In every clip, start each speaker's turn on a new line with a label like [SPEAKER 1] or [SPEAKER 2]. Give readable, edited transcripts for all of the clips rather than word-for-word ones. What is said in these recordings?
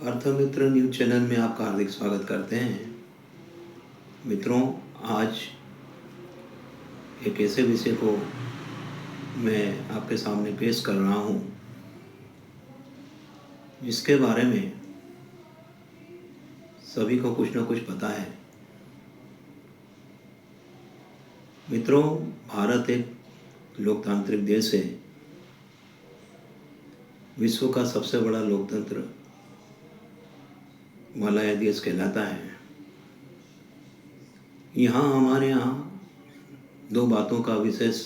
[SPEAKER 1] अर्थमित्र news channel में आपका हार्दिक स्वागत करते हैं। मित्रों, आज एक ऐसे विषय को मैं आपके सामने पेश कर रहा हूं जिसके बारे में सभी को कुछ न कुछ पता है। मित्रों, भारत एक लोकतांत्रिक देश है। विश्व का सबसे बड़ा लोकतंत्र वाला यह देश कहलाता है। हमारे यहाँ दो बातों का विशेष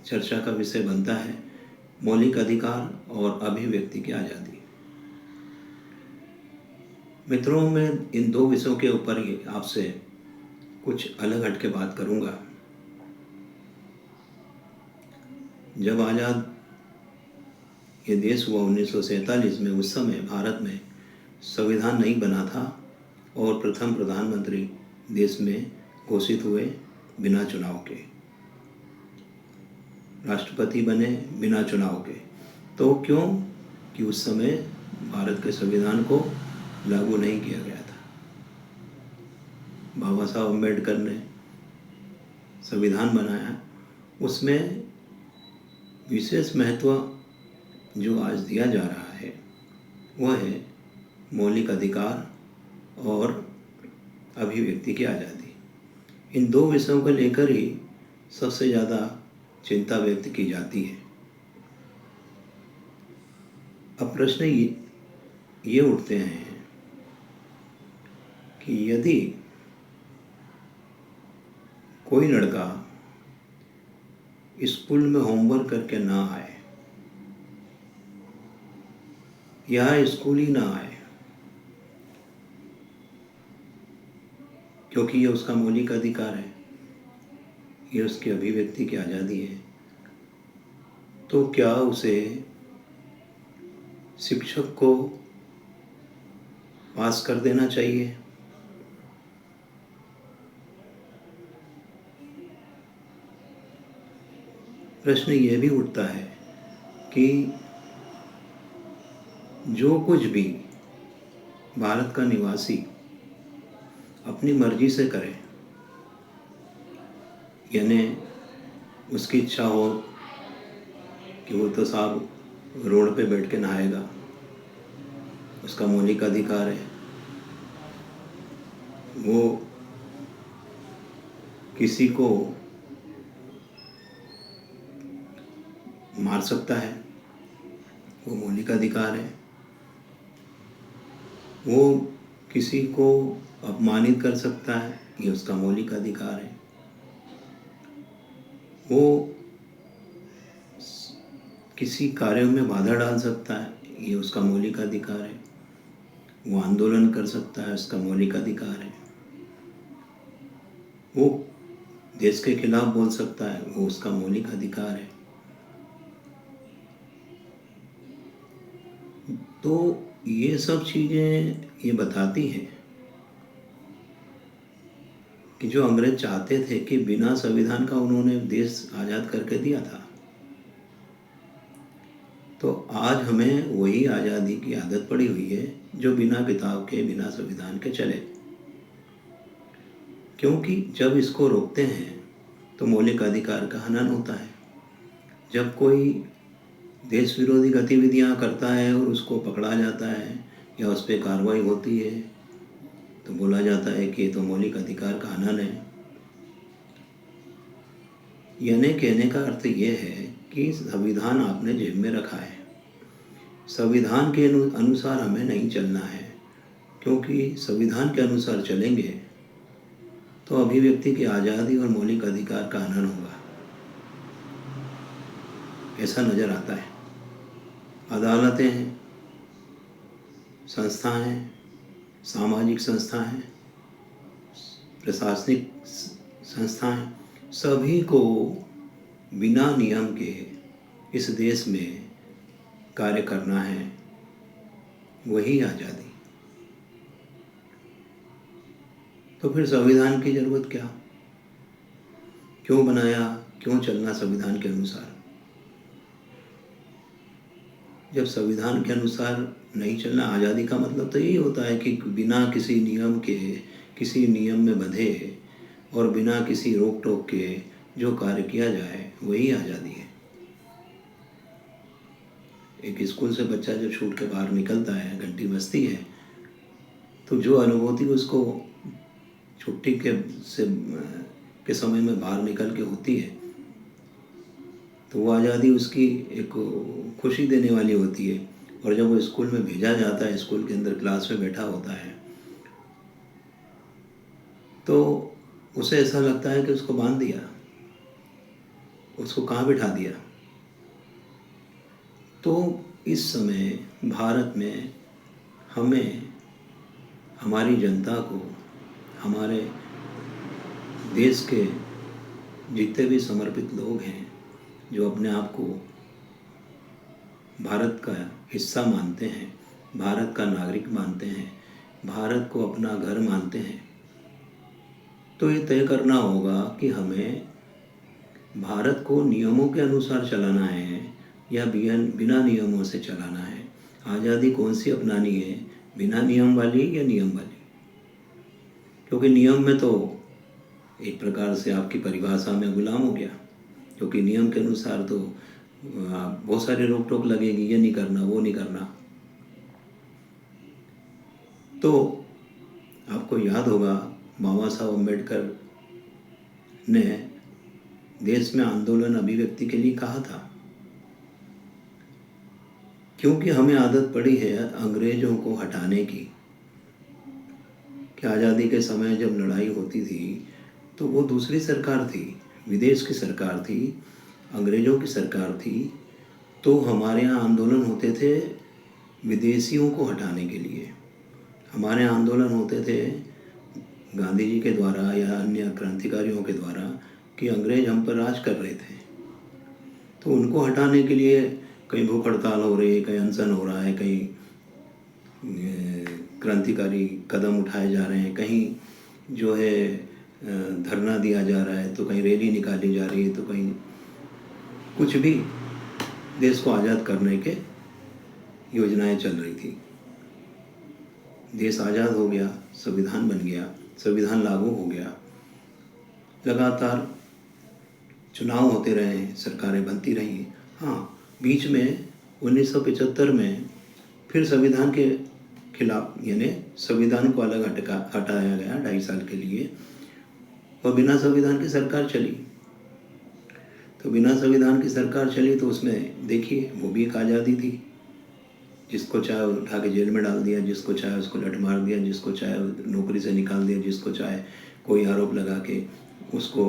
[SPEAKER 1] चर्चा का विषय बनता है: मौलिक अधिकार और अभिव्यक्ति की आज़ादी। मित्रों, मैं इन दो विषयों के ऊपर ही आपसे कुछ अलग हट के बात करूंगा। जब आज़ाद ये देश हुआ 1947 में, उस समय भारत में संविधान नहीं बना था और प्रथम प्रधानमंत्री देश में घोषित हुए बिना चुनाव के। राष्ट्रपति बने बिना चुनाव के। तो क्यों? कि उस समय भारत के संविधान को लागू नहीं किया गया था। बाबा साहब अम्बेडकर ने संविधान बनाया, उसमें विशेष महत्व जो आज दिया जा रहा है वह है मौलिक अधिकार और अभिव्यक्ति की आज़ादी। इन दो विषयों को लेकर ही सबसे ज़्यादा चिंता व्यक्त की जाती है। अब प्रश्न ये उठते हैं कि यदि कोई लड़का स्कूल में होमवर्क करके ना आए या स्कूल ही ना आए क्योंकि ये उसका मौलिक अधिकार है, ये उसकी अभिव्यक्ति की आज़ादी है, तो क्या उसे शिक्षक को पास कर देना चाहिए? प्रश्न ये भी उठता है कि जो कुछ भी भारत का निवासी अपनी मर्जी से करे, यानी उसकी इच्छा हो कि वो तो साहब रोड पे बैठ के नहाएगा, उसका मौलिक अधिकार है। वो किसी को मार सकता है, वो मौलिक अधिकार है। वो किसी को अपमानित कर सकता है, ये उसका मौलिक अधिकार है। वो किसी कार्य में बाधा डाल सकता है, ये उसका मौलिक अधिकार है। वो आंदोलन कर सकता है, उसका मौलिक अधिकार है। वो देश के खिलाफ बोल सकता है, वो उसका मौलिक अधिकार है। तो ये सब चीज़ें ये बताती हैं कि जो अंग्रेज चाहते थे कि बिना संविधान का उन्होंने देश आज़ाद करके दिया था, तो आज हमें वही आज़ादी की आदत पड़ी हुई है जो बिना किताब के, बिना संविधान के चले। क्योंकि जब इसको रोकते हैं तो मौलिक अधिकार का हनन होता है। जब कोई देश विरोधी गतिविधियां करता है और उसको पकड़ा जाता है या उस पर कार्रवाई होती है तो बोला जाता है कि ये तो मौलिक अधिकार का हनन है। यानी कहने का अर्थ ये है कि संविधान आपने जेब में रखा है, संविधान के अनुसार हमें नहीं चलना है, क्योंकि संविधान के अनुसार चलेंगे तो अभिव्यक्ति की आज़ादी और मौलिक अधिकार का हनन होगा, ऐसा नज़र आता है। अदालतें हैं, संस्थाएं हैं, सामाजिक संस्थाएं हैं, प्रशासनिक संस्थाएं, सभी को बिना नियम के इस देश में कार्य करना है, वही आज़ादी। तो फिर संविधान की ज़रूरत क्या? क्यों बनाया? क्यों चलना संविधान के अनुसार? जब संविधान के अनुसार नहीं चलना, आज़ादी का मतलब तो यही होता है कि बिना किसी नियम के, किसी नियम में बंधे और बिना किसी रोक टोक के जो कार्य किया जाए वही आज़ादी है। एक स्कूल से बच्चा जब छूट के बाहर निकलता है, घंटी बजती है, तो जो अनुभूति उसको छुट्टी के समय में बाहर निकल के होती है, तो वो आज़ादी उसकी एक खुशी देने वाली होती है। और जब वो स्कूल में भेजा जाता है, स्कूल के अंदर क्लास में बैठा होता है, तो उसे ऐसा लगता है कि उसको बांध दिया, उसको कहाँ बिठा दिया। तो इस समय भारत में हमें, हमारी जनता को, हमारे देश के जितने भी समर्पित लोग हैं, जो अपने आप को भारत का हिस्सा मानते हैं, भारत का नागरिक मानते हैं, भारत को अपना घर मानते हैं, तो ये तय करना होगा कि हमें भारत को नियमों के अनुसार चलाना है या बिना नियमों से चलाना है। आज़ादी कौन सी अपनानी है, बिना नियम वाली या नियम वाली? क्योंकि नियम में तो एक प्रकार से आपकी परिभाषा में गुलाम हो गया, क्योंकि नियम के अनुसार तो बहुत सारे रोक टोक लगेगी, ये नहीं करना, वो नहीं करना। तो आपको याद होगा बाबा साहब अम्बेडकर ने देश में आंदोलन अभिव्यक्ति के लिए कहा था, क्योंकि हमें आदत पड़ी है अंग्रेजों को हटाने की। कि आज़ादी के समय जब लड़ाई होती थी तो वो दूसरी सरकार थी, विदेश की सरकार थी, अंग्रेज़ों की सरकार थी, तो हमारे यहाँ आंदोलन होते थे विदेशियों को हटाने के लिए। हमारे आंदोलन होते थे गांधी जी के द्वारा या अन्य क्रांतिकारियों के द्वारा कि अंग्रेज हम पर राज कर रहे थे, तो उनको हटाने के लिए कहीं भूख हड़ताल हो रही है, कहीं अनशन हो रहा है, कहीं क्रांतिकारी कदम उठाए जा रहे हैं, कहीं जो है धरना दिया जा रहा है, तो कहीं रैली निकाली जा रही है, तो कहीं कुछ भी देश को आज़ाद करने के योजनाएं चल रही थी। देश आज़ाद हो गया, संविधान बन गया, संविधान लागू हो गया, लगातार चुनाव होते रहे, सरकारें बनती रही। हाँ, बीच में 1975 में फिर संविधान के खिलाफ, यानी संविधान को अलग हटाया गया 2.5 साल के लिए, और बिना संविधान की सरकार चली। तो बिना संविधान की सरकार चली तो उसमें देखिए वो भी एक आज़ादी थी। जिसको चाहे उठा के जेल में डाल दिया, जिसको चाहे उसको लठ मार दिया, जिसको चाहे नौकरी से निकाल दिया, जिसको चाहे कोई आरोप लगा के उसको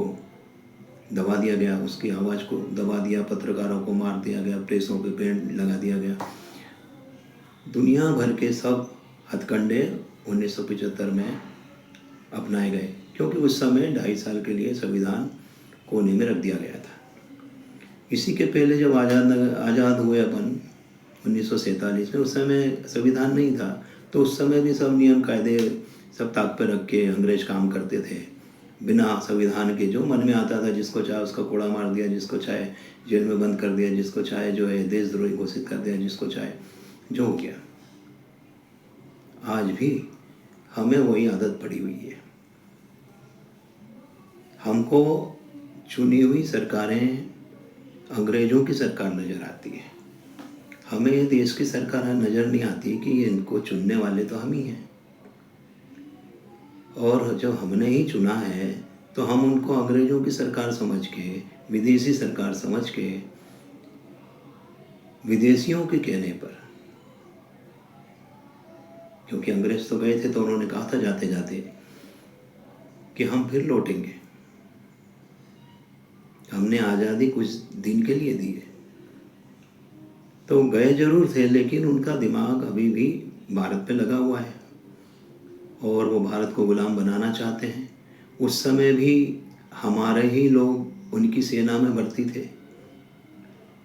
[SPEAKER 1] दबा दिया गया, उसकी आवाज़ को दबा दिया, पत्रकारों को मार दिया गया, प्रेसों पे पेड़ लगा दिया गया। दुनिया भर के सब हथकंडे 1975 में अपनाए गए, क्योंकि उस समय 2.5 साल के लिए संविधान कोने में रख दिया गया था। इसी के पहले जब आज़ाद हुए अपन 1947 में, उस समय संविधान नहीं था, तो उस समय भी सब नियम कायदे सब ताक पे रख के अंग्रेज काम करते थे बिना संविधान के। जो मन में आता था, जिसको चाहे उसका कोड़ा मार दिया, जिसको चाहे जेल में बंद कर दिया, जिसको चाहे जो है देशद्रोही घोषित कर दिया, जिसको चाहे जो हो गया। आज भी हमें वही आदत पड़ी हुई है। हमको चुनी हुई सरकारें अंग्रेजों की सरकार नज़र आती है, हमें देश की सरकार नज़र नहीं आती कि इनको चुनने वाले तो हम ही हैं। और जब हमने ही चुना है तो हम उनको अंग्रेजों की सरकार समझ के, विदेशी सरकार समझ के, विदेशियों के कहने पर, क्योंकि अंग्रेज तो गए थे तो उन्होंने कहा था जाते जाते कि हम फिर लौटेंगे। हमने आज़ादी कुछ दिन के लिए दी है, तो गए जरूर थे, लेकिन उनका दिमाग अभी भी भारत पे लगा हुआ है और वो भारत को गुलाम बनाना चाहते हैं। उस समय भी हमारे ही लोग उनकी सेना में भर्ती थे,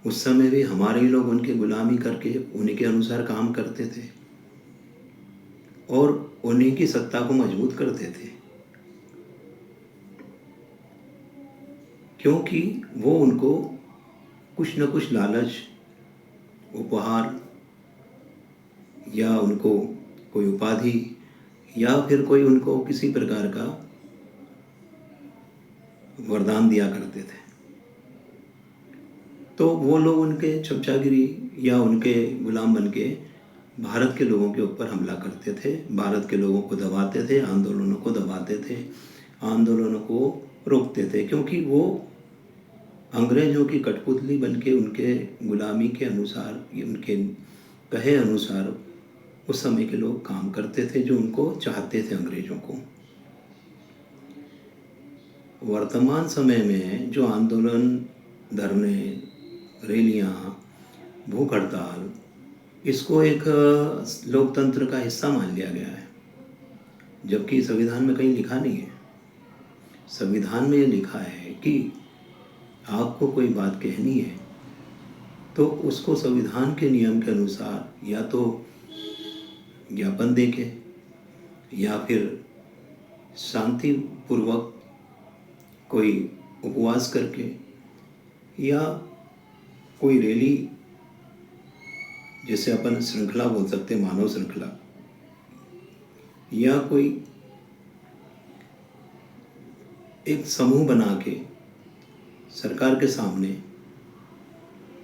[SPEAKER 1] उस समय भी हमारे ही लोग उनकी गुलामी करके उन्हीं के अनुसार काम करते थे और उन्हीं की सत्ता को मजबूत करते थे, क्योंकि वो उनको कुछ न कुछ लालच, उपहार या उनको कोई उपाधि या फिर कोई उनको किसी प्रकार का वरदान दिया करते थे। तो वो लोग उनके चमचागिरी या उनके गुलाम बन के भारत के लोगों के ऊपर हमला करते थे, भारत के लोगों को दबाते थे, आंदोलनों को दबाते थे, आंदोलनों को रोकते थे, क्योंकि वो अंग्रेज़ों की कठपुतली बन के उनके गुलामी के अनुसार, उनके कहे अनुसार उस समय के लोग काम करते थे, जो उनको चाहते थे अंग्रेज़ों को। वर्तमान समय में जो आंदोलन, धरने, रैलियाँ, भूख हड़ताल, इसको एक लोकतंत्र का हिस्सा मान लिया गया है, जबकि संविधान में कहीं लिखा नहीं है। संविधान में ये लिखा है कि आपको कोई बात कहनी है तो उसको संविधान के नियम के अनुसार या तो ज्ञापन देके या फिर शांतिपूर्वक कोई उपवास करके या कोई रैली, जैसे अपन श्रृंखला बोल सकते हैं, मानव श्रृंखला, या कोई एक समूह बना के सरकार के सामने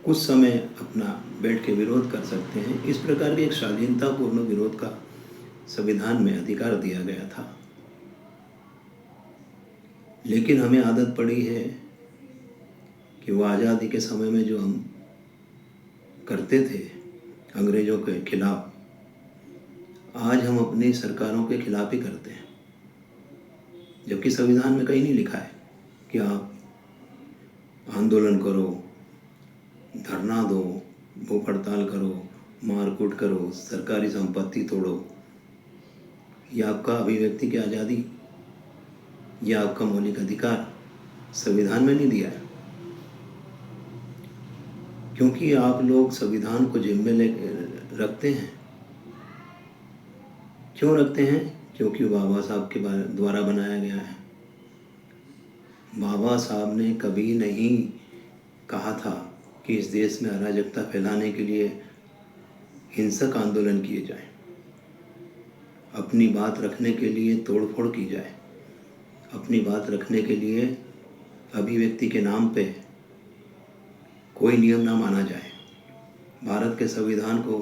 [SPEAKER 1] कुछ समय अपना बैठ के विरोध कर सकते हैं। इस प्रकार के एक शालीनतापूर्ण विरोध का संविधान में अधिकार दिया गया था। लेकिन हमें आदत पड़ी है कि वो आज़ादी के समय में जो हम करते थे अंग्रेज़ों के खिलाफ, आज हम अपनी सरकारों के खिलाफ ही करते हैं, जबकि संविधान में कहीं नहीं लिखा है कि आप आंदोलन करो, धरना दो, भूख हड़ताल करो, मारकूट करो, सरकारी संपत्ति तोड़ो। यह आपका अभिव्यक्ति की आज़ादी या आपका मौलिक अधिकार संविधान में नहीं दिया है, क्योंकि आप लोग संविधान को जेब में रखते हैं। क्यों रखते हैं? क्योंकि बाबा साहब के द्वारा बनाया गया है। बाबा साहब ने कभी नहीं कहा था कि इस देश में अराजकता फैलाने के लिए हिंसक आंदोलन किए जाएं, अपनी बात रखने के लिए तोड़फोड़ की जाए, अपनी बात रखने के लिए अभिव्यक्ति के नाम पे कोई नियम ना माना जाए, भारत के संविधान को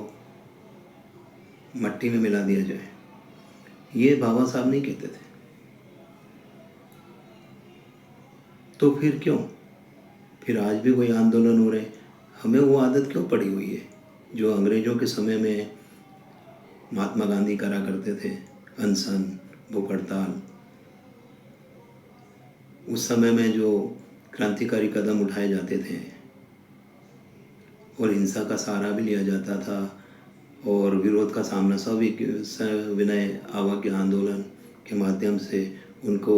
[SPEAKER 1] मट्टी में मिला दिया जाए। ये बाबा साहब नहीं कहते थे। तो फिर क्यों? फिर आज भी वही आंदोलन हो रहे। हमें वो आदत क्यों पड़ी हुई है जो अंग्रेज़ों के समय में महात्मा गांधी करा करते थे, अनशन, भूख हड़ताल। उस समय में जो क्रांतिकारी कदम उठाए जाते थे और हिंसा का सहारा भी लिया जाता था और विरोध का सामना सविनय अवज्ञा आंदोलन के माध्यम से उनको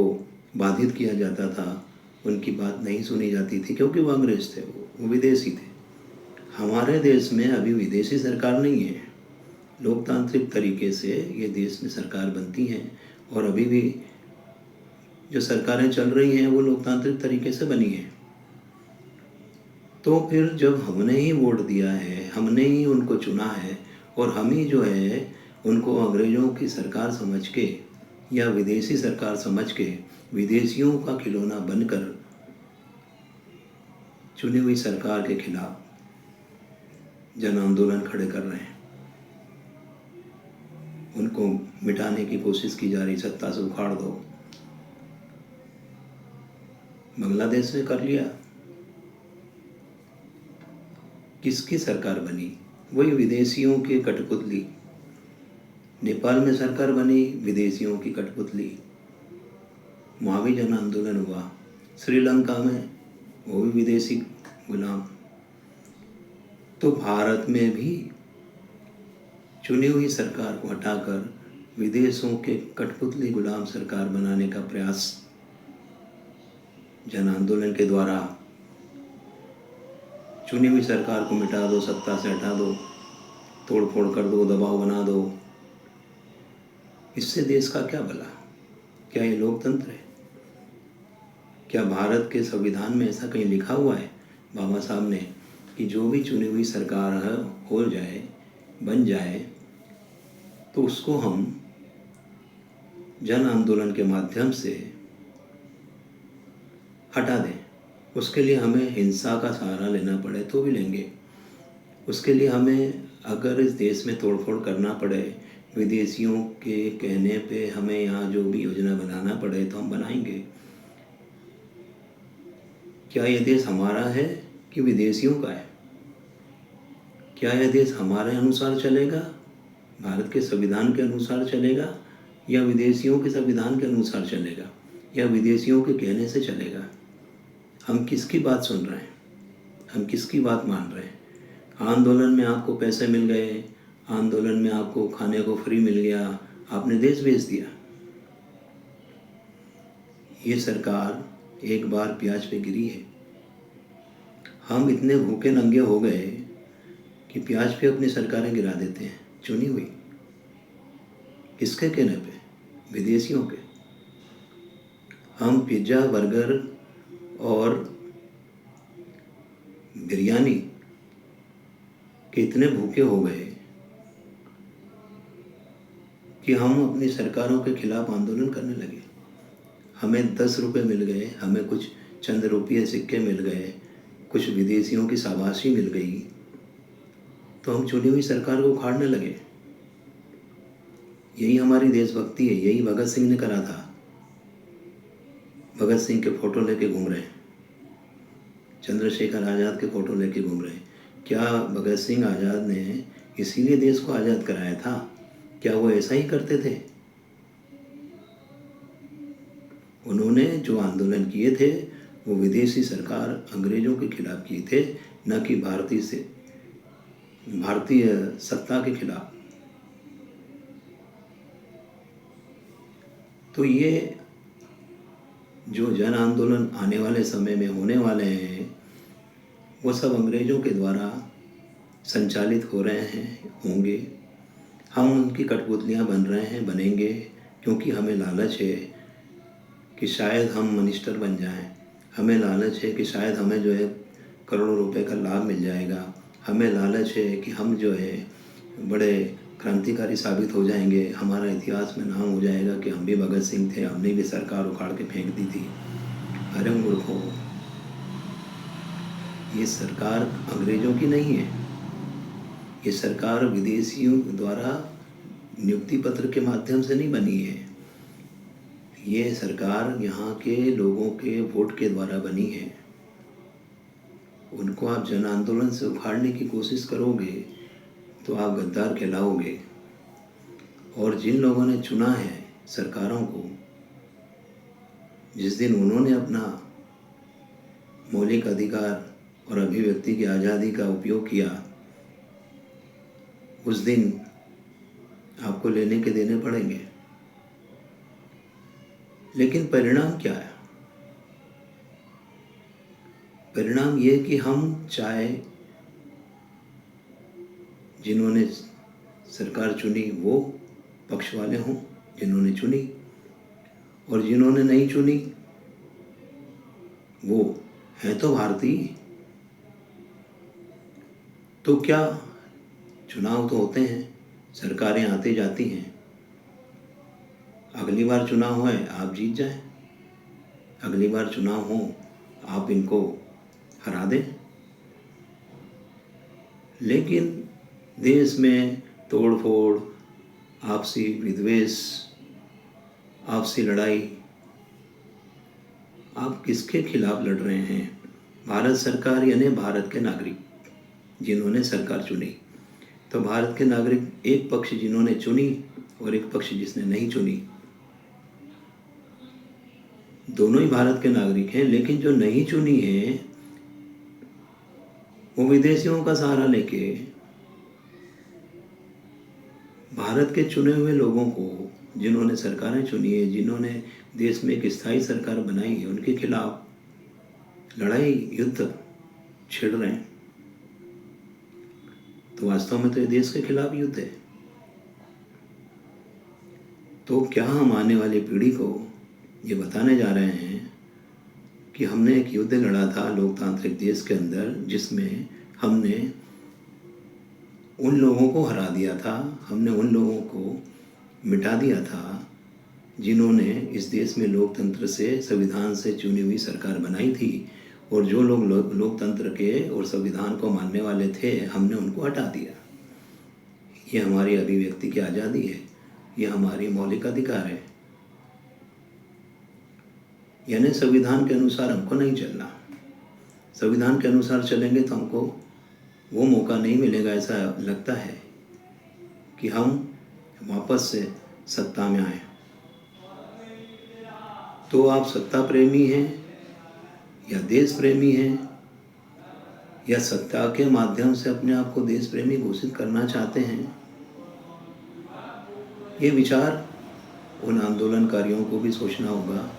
[SPEAKER 1] बाधित किया जाता था, उनकी बात नहीं सुनी जाती थी, क्योंकि वो अंग्रेज थे, वो विदेशी थे। हमारे देश में अभी विदेशी सरकार नहीं है, लोकतांत्रिक तरीके से ये देश में सरकार बनती है और अभी भी जो सरकारें चल रही हैं वो लोकतांत्रिक तरीके से बनी है। तो फिर जब हमने ही वोट दिया है, हमने ही उनको चुना है और हम ही जो है उनको अंग्रेज़ों की सरकार समझ के या विदेशी सरकार समझ के विदेशियों का खिलौना बनकर चुनी हुई सरकार के खिलाफ जन आंदोलन खड़े कर रहे हैं, उनको मिटाने की कोशिश की जा रही, सत्ता से उखाड़ दो। बांग्लादेश ने कर लिया, किसकी सरकार बनी? वही विदेशियों की कठपुतली। नेपाल में सरकार बनी, विदेशियों की कठपुतली, वहाँ भी जन आंदोलन हुआ। श्रीलंका में वो भी विदेशी गुलाम। तो भारत में भी चुनी हुई सरकार को हटाकर विदेशों के कठपुतली गुलाम सरकार बनाने का प्रयास जन आंदोलन के द्वारा चुनी हुई सरकार को मिटा दो, सत्ता से हटा दो, तोड़ फोड़ कर दो, दबाव बना दो। इससे देश का क्या भला? क्या ये लोकतंत्र है? क्या भारत के संविधान में ऐसा कहीं लिखा हुआ है बाबा साहब ने कि जो भी चुनी हुई सरकार हो जाए, बन जाए, तो उसको हम जन आंदोलन के माध्यम से हटा दें। उसके लिए हमें हिंसा का सहारा लेना पड़े तो भी लेंगे। उसके लिए हमें अगर इस देश में तोड़फोड़ करना पड़े, विदेशियों के कहने पे हमें यहाँ जो भी योजना बनाना पड़े तो हम बनाएंगे। क्या यह देश हमारा है कि विदेशियों का है? क्या यह देश हमारे अनुसार चलेगा, भारत के संविधान के अनुसार चलेगा, या विदेशियों के संविधान के अनुसार चलेगा, या विदेशियों के कहने से चलेगा? हम किसकी बात सुन रहे हैं? हम किसकी बात मान रहे हैं? आंदोलन में आपको पैसे मिल गए, आंदोलन में आपको खाने को फ्री मिल गया, आपने देश बेच दिया। ये सरकार एक बार प्याज पे गिरी है। हम इतने भूखे नंगे हो गए कि प्याज पे अपनी सरकारें गिरा देते हैं, चुनी हुई। किसके कहने पे? विदेशियों के। हम पिज्ज़ा, बर्गर और बिरयानी के इतने भूखे हो गए कि हम अपनी सरकारों के खिलाफ आंदोलन करने लगे। हमें 10 रुपये मिल गए, हमें कुछ चंद रुपये सिक्के मिल गए, कुछ विदेशियों की शाबाशी मिल गई, तो हम चुनी हुई सरकार को उखाड़ने लगे। यही हमारी देशभक्ति है। यही भगत सिंह ने करा था। भगत सिंह के फ़ोटो लेके घूम रहे हैं, चंद्रशेखर आज़ाद के फ़ोटो लेके घूम रहे हैं। क्या भगत सिंह आज़ाद ने इसीलिए देश को आज़ाद कराया था? क्या वो ऐसा ही करते थे? उन्होंने जो आंदोलन किए थे वो विदेशी सरकार अंग्रेज़ों के खिलाफ किए थे, न कि भारतीय सत्ता के खिलाफ। तो ये जो जन आंदोलन आने वाले समय में होने वाले हैं, वो सब अंग्रेज़ों के द्वारा संचालित हो रहे हैं, होंगे। हम उनकी कठपुतलियाँ बन रहे हैं, बनेंगे, क्योंकि हमें लालच है कि शायद हम मिनिस्टर बन जाएं। हमें लालच है कि शायद हमें जो है करोड़ों रुपए का लाभ मिल जाएगा। हमें लालच है कि हम जो है बड़े क्रांतिकारी साबित हो जाएंगे, हमारा इतिहास में नाम हो जाएगा कि हम भी भगत सिंह थे, हमने भी सरकार उखाड़ के फेंक दी थी। अरे मूर्खों, ये सरकार अंग्रेज़ों की नहीं है। ये सरकार विदेशियों द्वारा नियुक्ति पत्र के माध्यम से नहीं बनी है। ये सरकार यहाँ के लोगों के वोट के द्वारा बनी है। उनको आप जन आंदोलन से उखाड़ने की कोशिश करोगे तो आप गद्दार कहलाओगे। और जिन लोगों ने चुना है सरकारों को, जिस दिन उन्होंने अपना मौलिक अधिकार और अभिव्यक्ति की आज़ादी का उपयोग किया, उस दिन आपको लेने के देने पड़ेंगे। लेकिन परिणाम क्या है? परिणाम ये कि हम चाहे जिन्होंने सरकार चुनी वो पक्ष वाले हों जिन्होंने चुनी, और जिन्होंने नहीं चुनी वो हैं तो भारतीय। तो क्या चुनाव तो होते हैं, सरकारें आती जाती हैं। अगली बार चुनाव है आप जीत जाएं, अगली बार चुनाव हो आप इनको हरा दें। लेकिन देश में तोड़-फोड़, आपसी विद्वेष, आपसी लड़ाई, आप किसके खिलाफ लड़ रहे हैं? भारत सरकार यानी भारत के नागरिक जिन्होंने सरकार चुनी। तो भारत के नागरिक, एक पक्ष जिन्होंने चुनी और एक पक्ष जिसने नहीं चुनी, दोनों ही भारत के नागरिक हैं। लेकिन जो नहीं चुनी है वो विदेशियों का सहारा लेके भारत के चुने हुए लोगों को, जिन्होंने सरकारें चुनी है, जिन्होंने देश में एक स्थायी सरकार बनाई है, उनके खिलाफ लड़ाई, युद्ध छिड़ रहे हैं। तो वास्तव में तो ये देश के खिलाफ युद्ध है। तो क्या हम आने वाली पीढ़ी को ये बताने जा रहे हैं कि हमने एक युद्ध लड़ा था लोकतांत्रिक देश के अंदर, जिसमें हमने उन लोगों को हरा दिया था, हमने उन लोगों को मिटा दिया था, जिन्होंने इस देश में लोकतंत्र से, संविधान से चुनी हुई सरकार बनाई थी, और जो लोग लोकतंत्र के और संविधान को मानने वाले थे, हमने उनको हटा दिया। ये हमारी अभिव्यक्ति की आज़ादी है, ये हमारी मौलिक अधिकार है। यानी संविधान के अनुसार हमको नहीं चलना। संविधान के अनुसार चलेंगे तो हमको वो मौका नहीं मिलेगा, ऐसा लगता है, कि हम वापस से सत्ता में आए। तो आप सत्ता प्रेमी हैं या देश प्रेमी हैं, या सत्ता के माध्यम से अपने आप को देश प्रेमी घोषित करना चाहते हैं, ये विचार उन आंदोलनकारियों को भी सोचना होगा,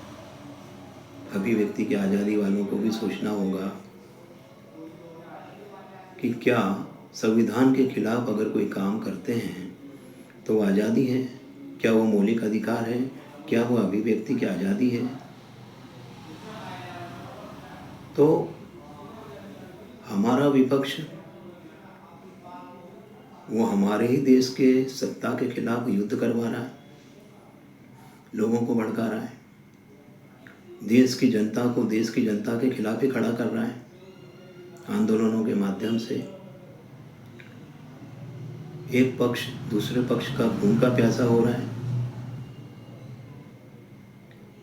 [SPEAKER 1] अभिव्यक्ति की आज़ादी वालों को भी सोचना होगा कि क्या संविधान के खिलाफ अगर कोई काम करते हैं तो वो आज़ादी है? क्या वो मौलिक अधिकार है? क्या वो अभिव्यक्ति की आज़ादी है? तो हमारा विपक्ष वो हमारे ही देश के सत्ता के खिलाफ युद्ध करवा रहा है, लोगों को भड़का रहा है, देश की जनता को देश की जनता के खिलाफ ही खड़ा कर रहा है आंदोलनों के माध्यम से। एक पक्ष दूसरे पक्ष का खून का प्यासा हो रहा है।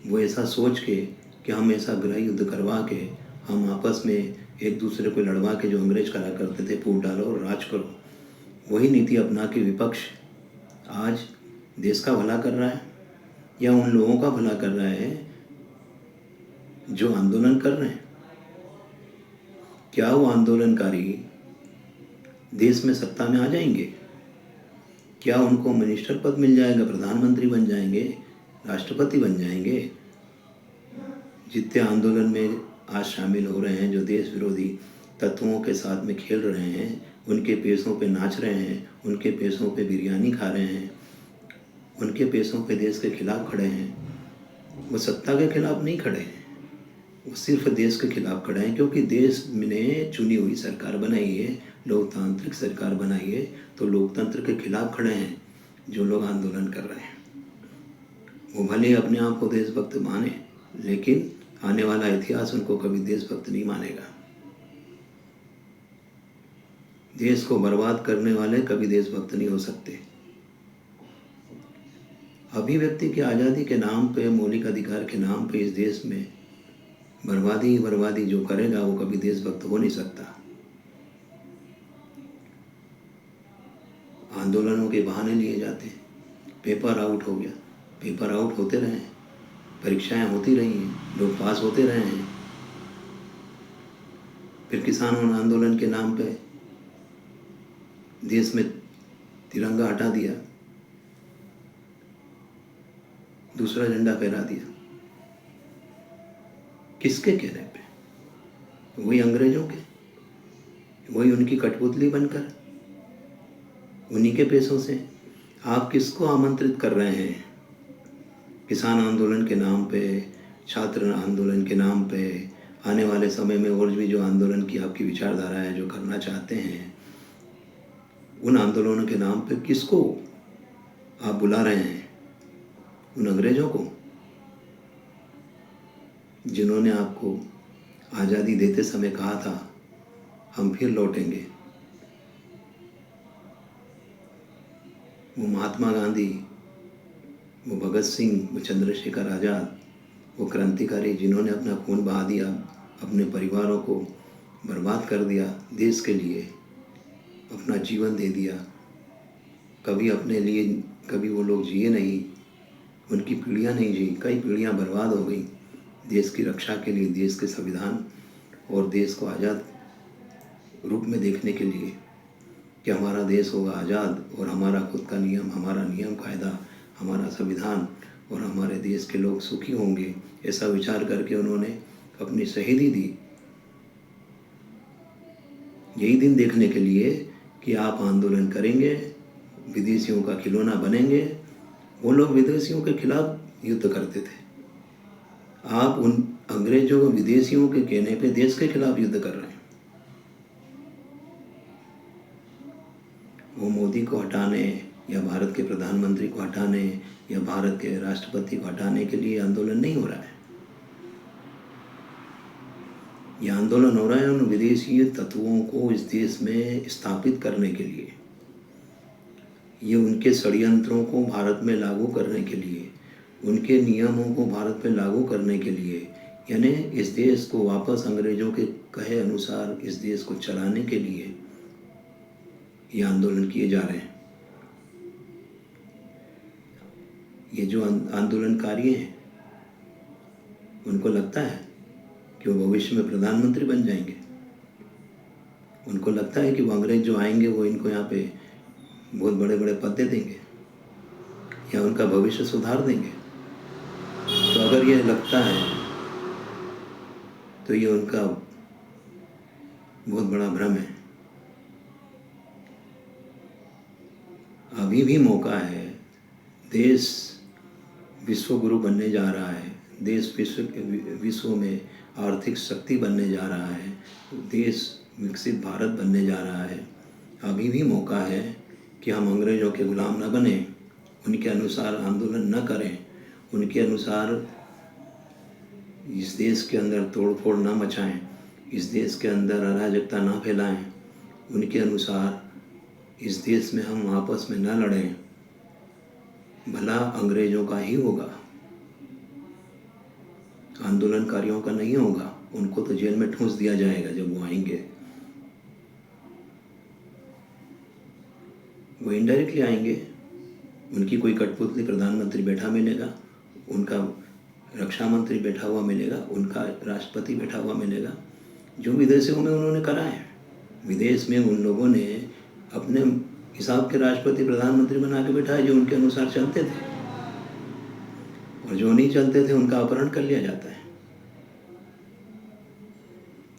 [SPEAKER 1] वो ऐसा सोच के कि हम ऐसा गृह युद्ध करवा के, हम आपस में एक दूसरे को लड़वा के, जो अंग्रेज करा करते थे, फूट डालो और राज करो, वही नीति अपना के विपक्ष आज देश का भला कर रहा है, या उन लोगों का भला कर रहा है जो आंदोलन कर रहे हैं। क्या वो आंदोलनकारी देश में सत्ता में आ जाएंगे? क्या उनको मिनिस्टर पद मिल जाएगा, प्रधानमंत्री बन जाएंगे, राष्ट्रपति बन जाएंगे? जितने आंदोलन में आज शामिल हो रहे हैं, जो देश विरोधी तत्वों के साथ में खेल रहे हैं, उनके पैसों पे नाच रहे हैं, उनके पैसों पे बिरयानी खा रहे हैं, उनके पैसों पे देश के खिलाफ खड़े हैं, वो सत्ता के खिलाफ नहीं खड़े हैं, वो सिर्फ देश के खिलाफ खड़े हैं। क्योंकि देश ने चुनी हुई सरकार बनाई है, लोकतांत्रिक सरकार बनाई है, तो लोकतंत्र के खिलाफ खड़े हैं जो लोग आंदोलन कर रहे हैं। वो भले अपने आप को देशभक्त माने, लेकिन आने वाला इतिहास उनको कभी देशभक्त नहीं मानेगा। देश को बर्बाद करने वाले कभी देशभक्त नहीं हो सकते। अभिव्यक्ति की आज़ादी के नाम पे, मौलिक अधिकार के नाम पे इस देश में बर्बादी जो करेगा वो कभी देशभक्त हो नहीं सकता। आंदोलनों के बहाने लिए जाते हैं, पेपर आउट हो गया, पेपर आउट होते रहे, परीक्षाएं होती रही हैं, लोग पास होते रहे हैं। फिर किसानों ने आंदोलन के नाम पे देश में तिरंगा हटा दिया, दूसरा झंडा फहरा दिया। किसके कहने पे? वही अंग्रेजों के, वही उनकी कठपुतली बनकर, उन्हीं के पैसों से। आप किसको आमंत्रित कर रहे हैं? किसान आंदोलन के नाम पे, छात्र आंदोलन के नाम पे, आने वाले समय में और भी जो आंदोलन की आपकी विचारधारा है, जो करना चाहते हैं, उन आंदोलनों के नाम पे किसको आप बुला रहे हैं? उन अंग्रेजों को, जिन्होंने आपको आज़ादी देते समय कहा था हम फिर लौटेंगे। वो महात्मा गांधी, वो भगत सिंह, वो चंद्रशेखर आज़ाद, वो क्रांतिकारी जिन्होंने अपना खून बहा दिया, अपने परिवारों को बर्बाद कर दिया देश के लिए, अपना जीवन दे दिया। कभी अपने लिए कभी वो लोग जिए नहीं, उनकी पीढ़ियाँ नहीं जी, कई पीढ़ियाँ बर्बाद हो गई देश की रक्षा के लिए, देश के संविधान और देश को आज़ाद रूप में देखने के लिए कि हमारा देश होगा आज़ाद और हमारा खुद का नियम, हमारा नियम कायदा, हमारा संविधान और हमारे देश के लोग सुखी होंगे। ऐसा विचार करके उन्होंने अपनी शहीदी दी, यही दिन देखने के लिए कि आप आंदोलन करेंगे, विदेशियों का खिलौना बनेंगे। वो लोग विदेशियों के खिलाफ युद्ध करते थे, आप उन अंग्रेजों, विदेशियों के कहने पे देश के खिलाफ युद्ध कर रहे हैं। वो मोदी को हटाने, या भारत के प्रधानमंत्री को हटाने या भारत के राष्ट्रपति को हटाने के लिए आंदोलन नहीं हो रहा है। यह आंदोलन हो रहा है उन विदेशी तत्वों को इस देश में स्थापित करने के लिए, ये उनके षड्यंत्रों को भारत में लागू करने के लिए, उनके नियमों को भारत में लागू करने के लिए, यानी इस देश को वापस अंग्रेजों के कहे अनुसार इस देश को चलाने के लिए ये आंदोलन किए जा रहे हैं। ये जो आंदोलनकारी हैं उनको लगता है कि वो भविष्य में प्रधानमंत्री बन जाएंगे। उनको लगता है कि वो अंग्रेज जो आएंगे वो इनको यहाँ पे बहुत बड़े बड़े पद दे देंगे या उनका भविष्य सुधार देंगे। तो अगर ये लगता है तो ये उनका बहुत बड़ा भ्रम है। अभी भी मौका है, देश विश्व गुरु बनने जा रहा है, देश विश्व में आर्थिक शक्ति बनने जा रहा है, देश विकसित भारत बनने जा रहा है। अभी भी मौका है कि हम अंग्रेज़ों के गुलाम न बने, उनके अनुसार आंदोलन न करें, उनके अनुसार इस देश के अंदर तोड़फोड़ न मचाएं, इस देश के अंदर अराजकता न फैलाएं, उनके अनुसार इस देश में हम आपस में न लड़ें। भला अंग्रेज़ों का ही होगा, आंदोलनकारियों का नहीं होगा। उनको तो जेल में ठूंस दिया जाएगा जब वो आएंगे। वो इनडायरेक्टली आएंगे, उनकी कोई कठपुतली प्रधानमंत्री बैठा मिलेगा, उनका रक्षा मंत्री बैठा हुआ मिलेगा, उनका राष्ट्रपति बैठा हुआ मिलेगा, जो विदेशों में उन्होंने करा है। विदेश में उन लोगों ने अपने हिसाब के राष्ट्रपति प्रधानमंत्री बना के बैठा है जो उनके अनुसार चलते थे, और जो नहीं चलते थे उनका अपहरण कर लिया जाता है,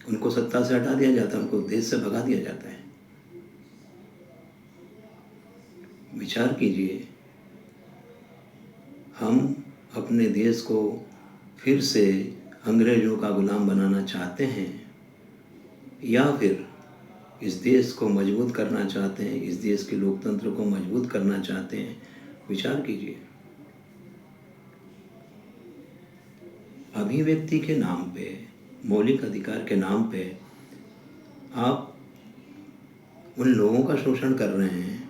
[SPEAKER 1] उनको सत्ता से हटा दिया जाता है, उनको देश से भगा दिया जाता है। विचार कीजिए, हम अपने देश को फिर से अंग्रेजों का गुलाम बनाना चाहते हैं या फिर इस देश को मजबूत करना चाहते हैं, इस देश के लोकतंत्र को मजबूत करना चाहते हैं? विचार कीजिए। अभिव्यक्ति के नाम पे, मौलिक अधिकार के नाम पे आप उन लोगों का शोषण कर रहे हैं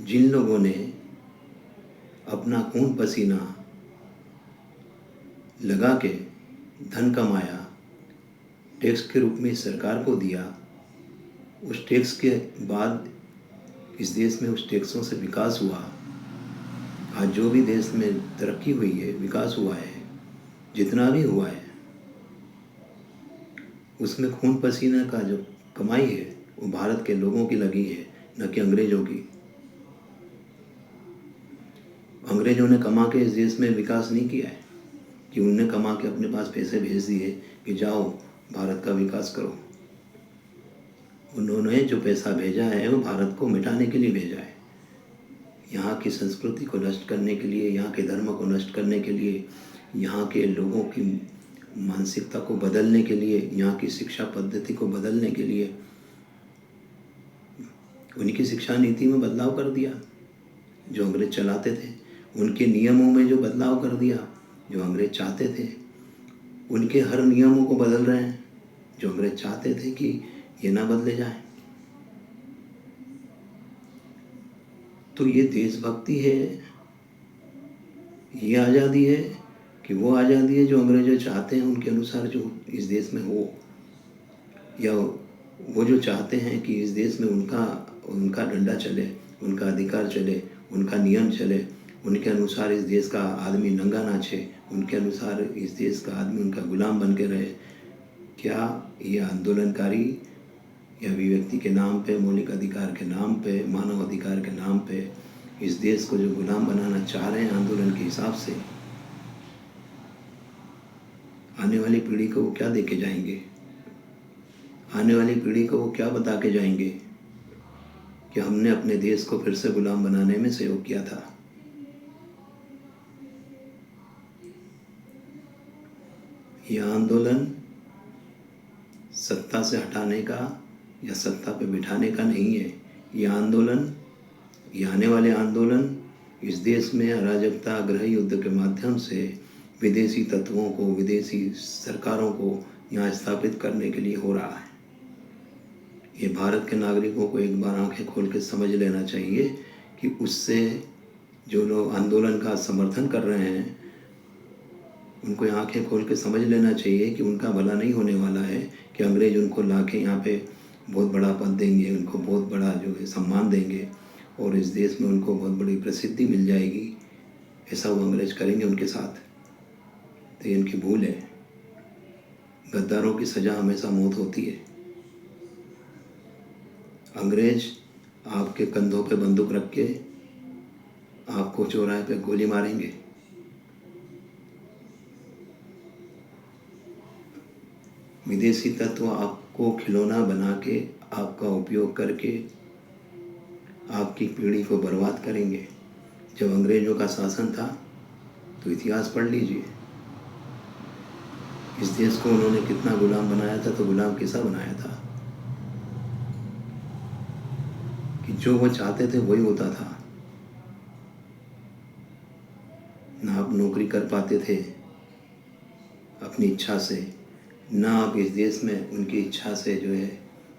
[SPEAKER 1] जिन लोगों ने अपना खून पसीना लगा के धन कमाया, टैक्स के रूप में सरकार को दिया। उस टैक्स के बाद इस देश में उस टैक्सों से विकास हुआ। आज जो भी देश में तरक्की हुई है, विकास हुआ है, जितना भी हुआ है, उसमें खून पसीना का जो कमाई है वो भारत के लोगों की लगी है, न कि अंग्रेजों की। अंग्रेजों ने कमा के इस देश में विकास नहीं किया है कि उनने कमा के अपने पास पैसे भेज दिए कि जाओ भारत का विकास करो। उन्होंने जो पैसा भेजा है वो भारत को मिटाने के लिए भेजा है, यहाँ की संस्कृति को नष्ट करने के लिए, यहाँ के धर्म को नष्ट करने के लिए, यहाँ के लोगों की मानसिकता को बदलने के लिए, यहाँ की शिक्षा पद्धति को बदलने के लिए उनकी शिक्षा नीति में बदलाव कर दिया जो अंग्रेज चलाते थे, उनके नियमों में जो बदलाव कर दिया जो अंग्रेज चाहते थे, उनके हर नियमों को बदल रहे हैं जो अंग्रेज चाहते थे कि ये ना बदले जाए। तो ये देशभक्ति है, ये आज़ादी है कि वो आज़ादी है जो अंग्रेज चाहते हैं उनके अनुसार जो इस देश में हो, या वो जो चाहते हैं कि इस देश में उनका डंडा चले, उनका अधिकार चले, उनका नियम चले, उनके अनुसार इस देश का आदमी नंगा नाचे, उनके अनुसार इस देश का आदमी उनका गुलाम बन के रहे। क्या ये आंदोलनकारी या अभिव्यक्ति के नाम पे, मौलिक अधिकार के नाम पे, मानव अधिकार के नाम पे इस देश को जो गुलाम बनाना चाह रहे हैं आंदोलन के हिसाब से, आने वाली पीढ़ी को वो क्या दे के जाएंगे? आने वाली पीढ़ी को वो क्या बता के जाएंगे कि हमने अपने देश को फिर से गुलाम बनाने में सहयोग किया था? यह आंदोलन सत्ता से हटाने का या सत्ता पे बिठाने का नहीं है। यह आंदोलन ये आने वाले आंदोलन इस देश में अराजकता, गृह युद्ध के माध्यम से विदेशी तत्वों को, विदेशी सरकारों को यहाँ स्थापित करने के लिए हो रहा है। ये भारत के नागरिकों को एक बार आंखें खोल के समझ लेना चाहिए कि उससे जो लोग आंदोलन का समर्थन कर रहे हैं उनको आंखें खोल के समझ लेना चाहिए कि उनका भला नहीं होने वाला है, कि अंग्रेज उनको ला के यहाँ पे बहुत बड़ा पद देंगे, उनको बहुत बड़ा जो है सम्मान देंगे और इस देश में उनको बहुत बड़ी प्रसिद्धि मिल जाएगी। ऐसा वो अंग्रेज करेंगे उनके साथ, तो ये इनकी भूल है। गद्दारों की सज़ा हमेशा मौत होती है। अंग्रेज आपके कंधों पे बंदूक रख के आपको चौराहे पे गोली मारेंगे। विदेशी तत्व आपको खिलौना बना के, आपका उपयोग करके आपकी पीढ़ी को बर्बाद करेंगे। जब अंग्रेजों का शासन था तो इतिहास पढ़ लीजिए, इस देश को उन्होंने कितना गुलाम बनाया था, तो गुलाम कैसा बनाया था कि जो वो चाहते थे वही होता था। ना आप नौकरी कर पाते थे अपनी इच्छा से, ना आप इस देश में उनकी इच्छा से जो है,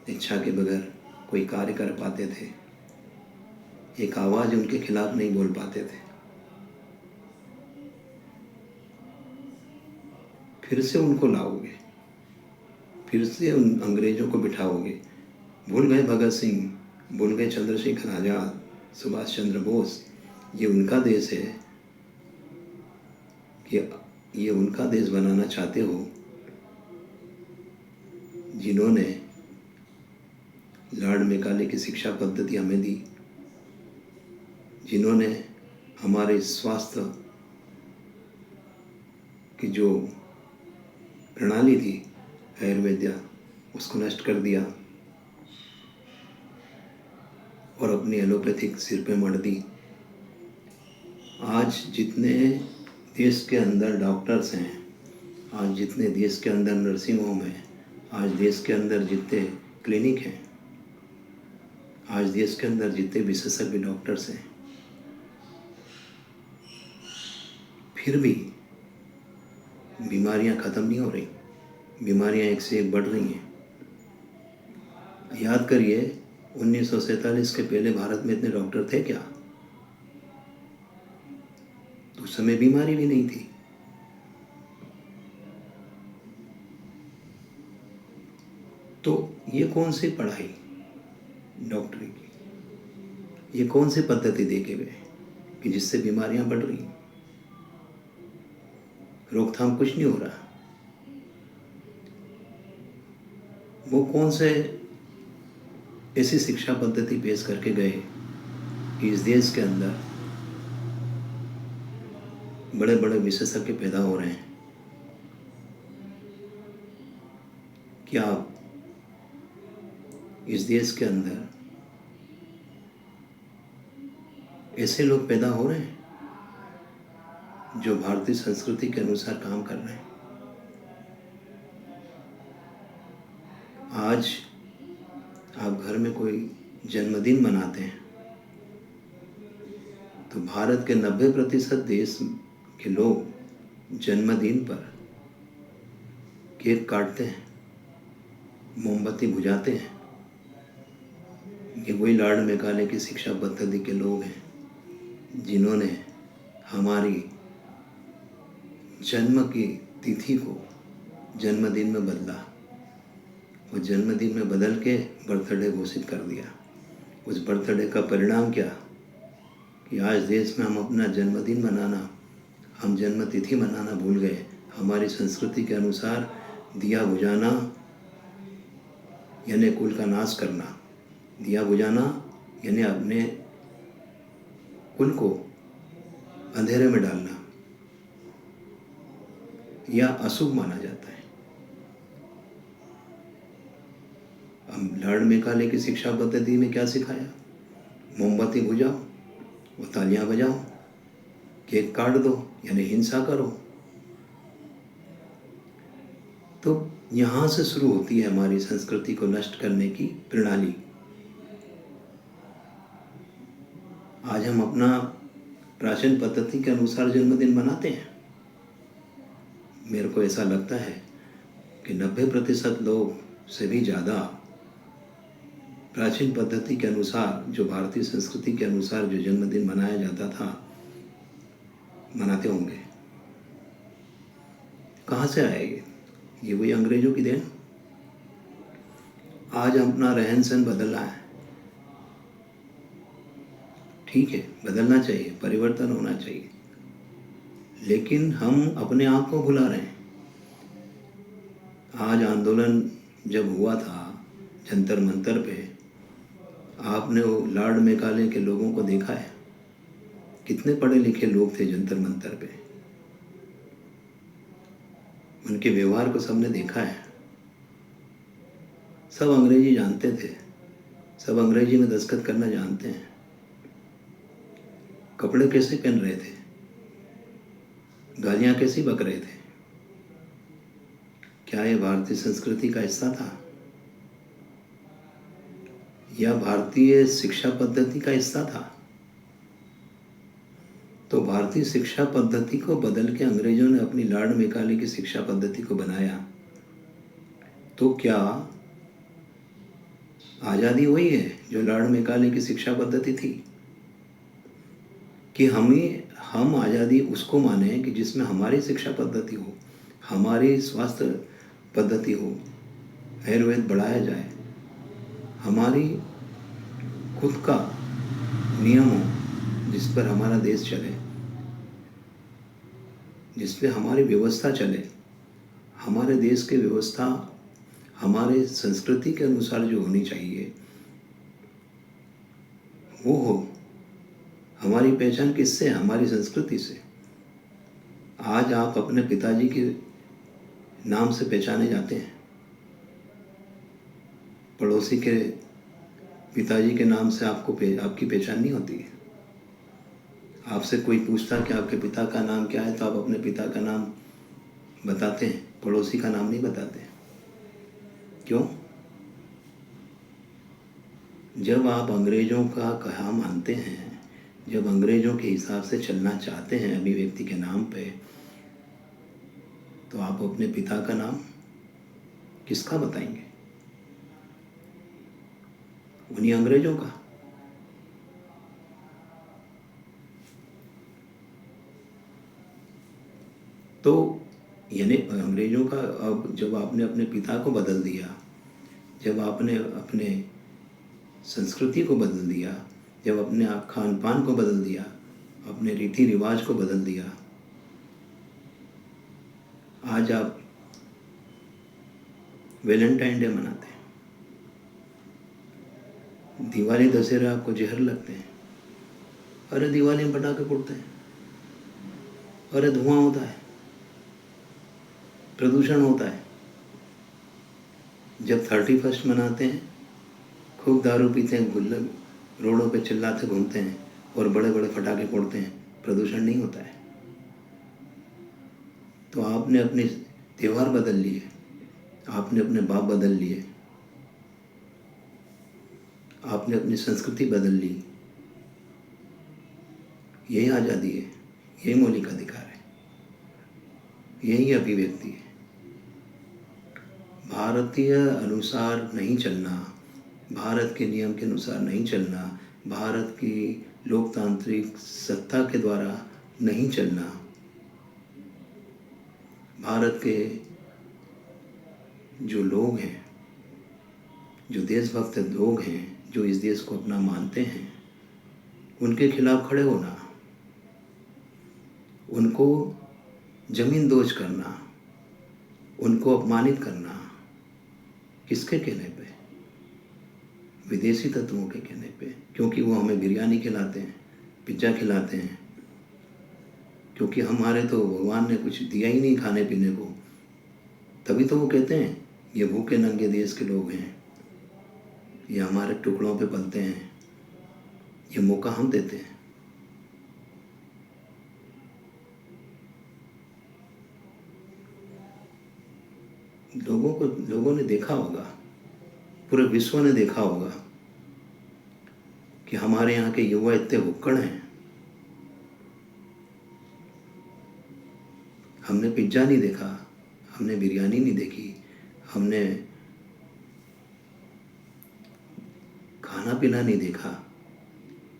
[SPEAKER 1] इच्छा के बगैर कोई कार्य कर पाते थे। एक आवाज़ उनके खिलाफ नहीं बोल पाते थे। फिर से उनको लाओगे, फिर से उन अंग्रेज़ों को बिठाओगे। भूल गए भगत सिंह, भूल गए चंद्रशेखर आज़ाद, सुभाष चंद्र बोस। ये उनका देश है कि ये उनका देश बनाना चाहते हो जिन्होंने लॉर्ड मैकाले की शिक्षा पद्धति हमें दी, जिन्होंने हमारे स्वास्थ्य की जो प्रणाली थी आयुर्वेद्या, उसको नष्ट कर दिया और अपनी एलोपैथिक सिर पे मढ़ दी। आज जितने देश के अंदर डॉक्टर्स हैं, आज जितने देश के अंदर नर्सिंग होम हैं, आज देश के अंदर जितने क्लिनिक हैं, आज देश के अंदर जितने विशेषज्ञ डॉक्टर्स हैं, फिर भी बीमारियां ख़त्म नहीं हो रही। बीमारियां एक से एक बढ़ रही हैं। याद करिए 1947 के पहले भारत में इतने डॉक्टर थे क्या? तो उस समय बीमारी भी नहीं थी। तो ये कौन सी पढ़ाई डॉक्टरी की, ये कौन सी पद्धति दे के गए कि जिससे बीमारियां बढ़ रही, रोकथाम कुछ नहीं हो रहा? वो कौन से ऐसी शिक्षा पद्धति पेश करके गए कि इस देश के अंदर बड़े बड़े विशेषज्ञ पैदा हो रहे हैं? क्या आप इस देश के अंदर ऐसे लोग पैदा हो रहे हैं जो भारतीय संस्कृति के अनुसार काम कर रहे हैं? आज आप घर में कोई जन्मदिन मनाते हैं तो भारत के 90% देश के लोग जन्मदिन पर केक काटते हैं, मोमबत्ती बुझाते हैं। ये वही लॉर्ड मैकाले की शिक्षा पद्धति के लोग हैं जिन्होंने हमारी जन्म की तिथि को जन्मदिन में बदला और जन्मदिन में बदल के बर्थडे घोषित कर दिया। उस बर्थडे का परिणाम क्या कि आज देश में हम अपना जन्मदिन मनाना, हम जन्म तिथि मनाना भूल गए। हमारी संस्कृति के अनुसार दिया बुझाना यानी कुल का नाश करना, दिया बुझाना यानी अपने कुल को अंधेरे में डालना या अशुभ माना जाता है। हम लॉर्ड मैकाले की शिक्षा पद्धति में क्या सिखाया? मोमबत्ती बुझाओ, वो तालियां बजाओ, केक काट दो यानी हिंसा करो। तो यहाँ से शुरू होती है हमारी संस्कृति को नष्ट करने की प्रणाली। आज हम अपना प्राचीन पद्धति के अनुसार जन्मदिन मनाते हैं। मेरे को ऐसा लगता है कि 90% लोग से भी ज़्यादा प्राचीन पद्धति के अनुसार, जो भारतीय संस्कृति के अनुसार जो जन्मदिन मनाया जाता था, मनाते होंगे। कहाँ से आएगी? ये वही अंग्रेजों की देन। आज अपना रहन सहन बदलना है, ठीक है, बदलना चाहिए, परिवर्तन होना चाहिए, लेकिन हम अपने आप को भुला रहे हैं। आज आंदोलन जब हुआ था जंतर मंतर पे, आपने वो लॉर्ड मेकाले के लोगों को देखा है? कितने पढ़े लिखे लोग थे जंतर मंतर पे, उनके व्यवहार को सबने देखा है। सब अंग्रेजी जानते थे, सब अंग्रेजी में दस्तखत करना जानते हैं। कपड़े कैसे पहन रहे थे, गालियाँ कैसी बक रहे थे, क्या ये भारतीय संस्कृति का हिस्सा था या भारतीय शिक्षा पद्धति का हिस्सा था? तो भारतीय शिक्षा पद्धति को बदल के अंग्रेजों ने अपनी लॉर्ड मेकाले की शिक्षा पद्धति को बनाया, तो क्या आज़ादी वही है जो लॉर्ड मेकाले की शिक्षा पद्धति थी? कि हम आज़ादी उसको माने कि जिसमें हमारी शिक्षा पद्धति हो, हमारी स्वास्थ्य पद्धति हो, आयुर्वेद बढ़ाया जाए, हमारी खुद का नियम हो जिस पर हमारा देश चले, जिस पे हमारी व्यवस्था चले, हमारे देश की व्यवस्था हमारे संस्कृति के अनुसार जो होनी चाहिए वो हो। हमारी पहचान किससे? हमारी संस्कृति से। आज आप अपने पिताजी के नाम से पहचाने जाते हैं, पड़ोसी के पिताजी के नाम से आपकी पहचान नहीं होती है। आपसे कोई पूछता कि आपके पिता का नाम क्या है, तो आप अपने पिता का नाम बताते हैं, पड़ोसी का नाम नहीं बताते। क्यों? जब आप अंग्रेजों का कहा मानते हैं, जब अंग्रेजों के हिसाब से चलना चाहते हैं अभिव्यक्ति के नाम पे, तो आप अपने पिता का नाम किसका बताएंगे? उन्हीं अंग्रेजों का। तो यानी अंग्रेजों का। अब जब आपने अपने पिता को बदल दिया, जब आपने अपने संस्कृति को बदल दिया, जब अपने खान पान को बदल दिया, अपने रीति रिवाज को बदल दिया, आज आप वैलेंटाइन डे मनाते हैं, दिवाली दशहरे आपको जहर लगते हैं। अरे दिवाली में पटाखे फूटते हैं, अरे धुआं होता है, प्रदूषण होता है। जब 31 मनाते हैं, खूब दारू पीते हैं, गुल्लक रोडों पे चिल्लाते घूमते हैं और बड़े बड़े पटाखे फोड़ते हैं, प्रदूषण नहीं होता है। तो आपने अपने त्यौहार बदल लिए, आपने अपने बाप बदल लिए, आपने अपनी संस्कृति बदल ली। यही आज़ादी है, यही मौलिक अधिकार है, यही अभिव्यक्ति है। भारतीय अनुसार नहीं चलना, भारत के नियम के अनुसार नहीं चलना, भारत की लोकतांत्रिक सत्ता के द्वारा नहीं चलना, भारत के जो लोग हैं, जो देशभक्त लोग हैं, जो इस देश को अपना मानते हैं, उनके खिलाफ खड़े होना, उनको जमीन दोज करना, उनको अपमानित करना, किसके कहने पे? विदेशी तत्वों के कहने पे। क्योंकि वो हमें बिरयानी खिलाते हैं, पिज्ज़ा खिलाते हैं, क्योंकि हमारे तो भगवान ने कुछ दिया ही नहीं खाने पीने को, तभी तो वो कहते हैं ये भूखे नंगे देश के लोग हैं, ये हमारे टुकड़ों पे पलते हैं, ये मौका हम देते हैं। लोगों ने देखा होगा, पूरे विश्व ने देखा होगा कि हमारे यहाँ के युवा इतने भुक्कड़ हैं, हमने पिज्ज़ा नहीं देखा, हमने बिरयानी नहीं देखी, हमने खाना पीना नहीं देखा,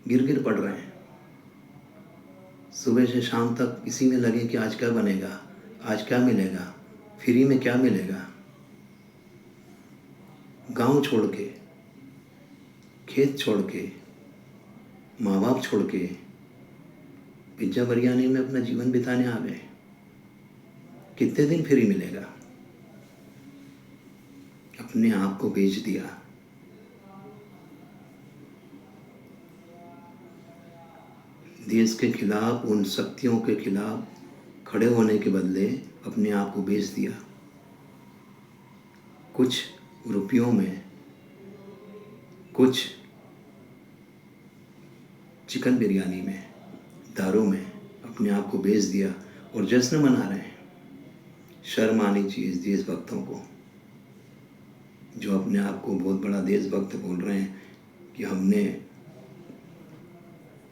[SPEAKER 1] गिर गिर पड़ रहे हैं। सुबह से शाम तक इसी में लगे कि आज क्या बनेगा, आज क्या मिलेगा, फ्री में क्या मिलेगा। गांव छोड़ के, खेत छोड़ के, माँ बाप छोड़ के पिज्ज़ा बिरयानी में अपना जीवन बिताने आ गए। कितने दिन फ्री मिलेगा। अपने आप को बेच दिया। देश के खिलाफ, उन शक्तियों के खिलाफ खड़े होने के बदले अपने आप को बेच दिया। कुछ रुपयों में, कुछ चिकन बिरयानी में, दारू में अपने आप को बेच दिया और जश्न मना रहे हैं। शर्म आनी चाहिए इस देशभक्तों को, जो अपने आप को बहुत बड़ा देशभक्त बोल रहे हैं कि हमने